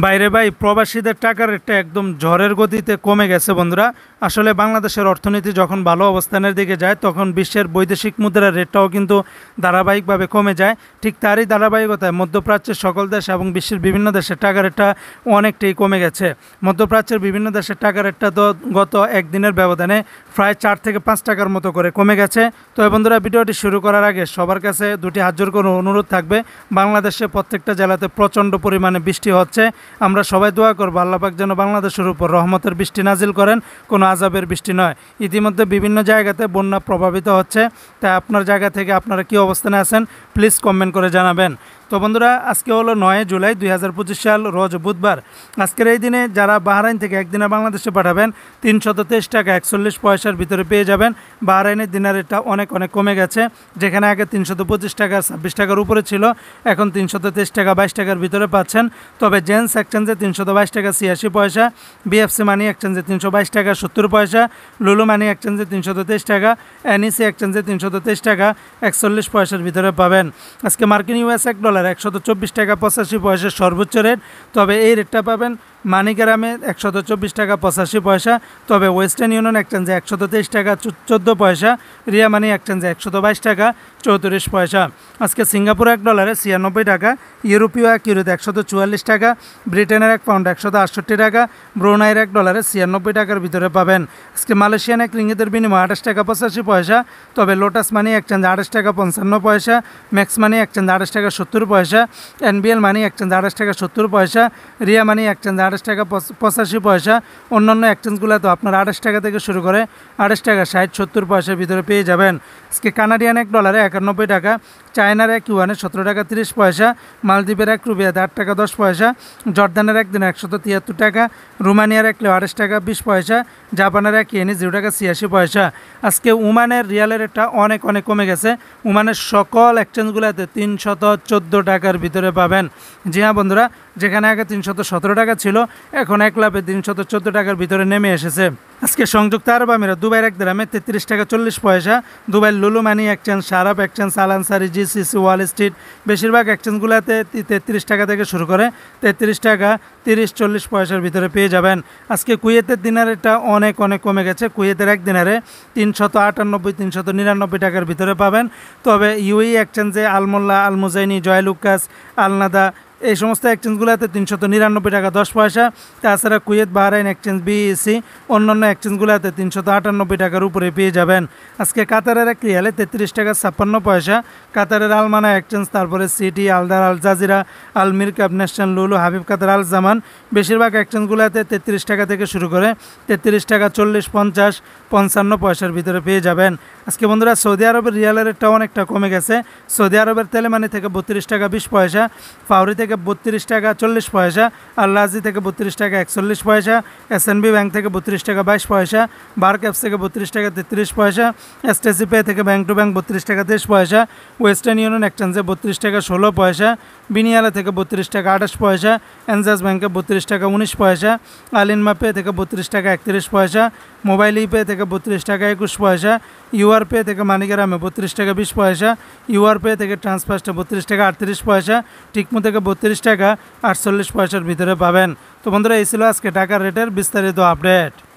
বাইরে ভাই প্রবাসীদের টাকার রেটটা একদম ঝড়ের গতিতে কমে গেছে বন্ধুরা। আসলে বাংলাদেশের অর্থনীতি যখন ভালো অবস্থানের দিকে যায় তখন বিশ্বের বৈদেশিক মুদ্রার রেটটাও কিন্তু ধারাবাহিকভাবে কমে যায়। ঠিক তারই ধারাবাহিকতায় মধ্যপ্রাচ্যের সকল দেশ এবং বিশ্বের বিভিন্ন দেশের টাকার রেটটা অনেকটাই কমে গেছে। মধ্যপ্রাচ্যের বিভিন্ন দেশের টাকার রেটটা তো গত একদিনের ব্যবধানে প্রায় 4 থেকে 5 টাকার মতো করে কমে গেছে। তো বন্ধুরা, ভিডিওটি শুরু করার আগে সবার কাছে দুটি হাত জোড় করে অনুরোধ থাকবে, বাংলাদেশে প্রত্যেকটা জেলাতে প্রচণ্ড পরিমাণে বৃষ্টি হচ্ছে। আমরা সবাই দোয়া করব আল্লাহ পাক যেন বাংলাদেশের উপর রহমতের বৃষ্টি নাজিল করেন, কোনো আযাবের বৃষ্টি নয়। ইতিমধ্যে বিভিন্ন জায়গাতে বন্যা প্রভাবিত হচ্ছে, তাই আপনার জায়গা থেকে আপনারা কী অবস্থানে আছেন প্লিজ কমেন্ট করে জানাবেন। তো বন্ধুরা, আজকে হলো 9 জুলাই 2025 সাল, রোজ বুধবার। আজকের এই দিনে যারা বাহরাইন থেকে একদিনে বাংলাদেশে পাঠাবেন 323 টাকা 41 পয়সার ভিতরে পেয়ে যাবেন। বাহরাইনের দিনের রেটটা অনেক কমে গেছে, যেখানে আগে 325 টাকা 26 টাকার উপরে ছিল, এখন 323 টাকা 22 টাকার ভিতরে পাচ্ছেন। তবে জেন্স এক্সচেঞ্জে 322 টাকা 86 পয়সা, বিএফসি মানি এক্সচেঞ্জে 322 টাকা 70 পয়সা, লুলু মানি এক্সচেঞ্জে 323 টাকা, এনইসি এক্সচেঞ্জে 323 টাকা 41 পয়সার ভিতরে পাবেন। আজকে মার্কিন ইউএস $1 124 টাকা 85 পয়সার সর্বোচ্চ রেট। তবে এই রেটটা পাবেন মানিগ্রামে 124 টাকা 85 পয়সা। তবে ওয়েস্টার্ন ইউনিয়ন এক্সচেঞ্জে 123 টাকা 14 পয়সা, রিয়া মানি এক্সচেঞ্জে 122 টাকা 34 পয়সা। আজকে সিঙ্গাপুর $1 96 টাকা, ইউরোপীয় ইউরোতে 144 টাকা, ব্রিটেনের £1 168 টাকা, ব্রুনাইয়ের $1 96 টাকার ভিতরে পাবেন। আজকে মালয়েশিয়ান এক রিঙ্গিতের বিনিময়ে 28 টাকা 85 পয়সা। তবে লোটাস মানি এক্সচেঞ্জ 28 টাকা 55 পয়সা, ম্যাক্স মানি এক্সচেঞ্জ 28 টাকা 70 পয়সা, এনবিএল মানি এক্সচেঞ্জ 28 টাকা 70 পয়সা, রিয়া মানি এক্সচেঞ্জ 28 টাকা 85 পয়সা। অন্যান্য এক্সচেঞ্জগুলো তো আপনার 28 টাকা থেকে শুরু করে 28 টাকা 60-70 পয়সার ভিতরে পেয়ে যাবেন। আজকে কানাডিয়ান $1 91 টাকা, চায়নার $1 17 টাকা 30 পয়সা, মালদ্বীপের ₹1 8 টাকা 10 পয়সা, জর্দানের একদিন 173 টাকা, রোমানিয়ার $1 28 টাকা 20 পয়সা, জাপানের $1 0 টাকা 86 পয়সা। আজকে ওমানের রিয়ালের রেটটা অনেক কমে গেছে। ওমানের সকল এক্সচেঞ্জগুলোতে 314 টাকার ভিতরে পাবেন। জি হ্যাঁ বন্ধুরা, যেখানে আগে 317 টাকা ছিল, এখন এক লাভে 314 টাকার ভিতরে নেমে এসেছে। আজকে সংযুক্ত আরব আমিরাত দুবাইয়ের $1 33 টাকা 40 পয়সা, দুবাইয়ের লুলু মানি এক্সচেঞ্জ, শারাপ এক্সচেঞ্জ, আল আনসারি, জিসিসি, ওয়াল স্ট্রিট, বেশিরভাগ এক্সচেঞ্জগুলোতে 33 টাকা থেকে শুরু করে 33 টাকা 30-40 পয়সার ভিতরে পেয়ে যাবেন। আজকে কুয়েতের দিনারেরটা অনেক কমে গেছে। কুয়েতের এক দিনারে 398-399 টাকার ভিতরে পাবেন। তবে ইউএই এক্সচেঞ্জে আলমোল্লা, আল মুজাইনি, জয়লুকাস, আলনাদা এই সমস্ত এক্সচেঞ্জগুলোতে 399 টাকা 10 পয়সা। তাছাড়া কুয়েত বাহরাইন এক্সচেঞ্জ, বিইসি, অন্যান্য এক্সচেঞ্জগুলোতে 398 টাকার উপরে পেয়ে যাবেন। আজকে কাতারের এক রিয়ালে 33 টাকা 56 পয়সা, কাতারের আলমানা এক্সচেঞ্জ, তারপরে সিটি, আলদার, আল জাজিরা, আল মিরকাব, ন্যাশনাল, লুলু, হাবিব কাতার, আল জামান, বেশিরভাগ এক্সচেঞ্জগুলোতে 33 টাকা থেকে শুরু করে 33 টাকা 40, 50, 55 পয়সার ভিতরে পেয়ে যাবেন। আজকে বন্ধুরা, সৌদি আরবের রিয়ালের রেটটা অনেকটা কমে গেছে। সৌদি আরবের তেলেমানি থেকে 32 টাকা 20 পয়সা, ফাউরি থেকে 32 টাকা 40 পয়সা, আল্লাজি থেকে 32 টাকা 41 পয়সা, এসএনবি ব্যাংক থেকে 32 টাকা 22 পয়সা, বার্ক অ্যাপস থেকে 32 টাকা 33 পয়সা, এসটিসি পে থেকে ব্যাংক টু ব্যাংক 32 টাকা 23 পয়সা, ওয়েস্টার্ন ইউনিয়ন এক্সচেঞ্জে 32 টাকা 16 পয়সা, বিনিয়ালা থেকে 32 টাকা 28 পয়সা, এনজাস ব্যাংকে 32 টাকা 19 পয়সা, আলিনমা পে থেকে 32 টাকা 31 পয়সা, মোবাইল ইপে থেকে 32 টাকা 21 পয়সা, ইউআর পে থেকে মানিগ্রামে 32 টাকা 20 পয়সা, ইউআর পে থেকে ট্রান্সফার্স্টে 32 টাকা 38 পয়সা, টিকমো থেকে 32 টাকা 48 পয়সার ভিতরে পাবেন। তো বন্ধুরা, এই ছিল আজকে টাকার রেটের বিস্তারিত আপডেট।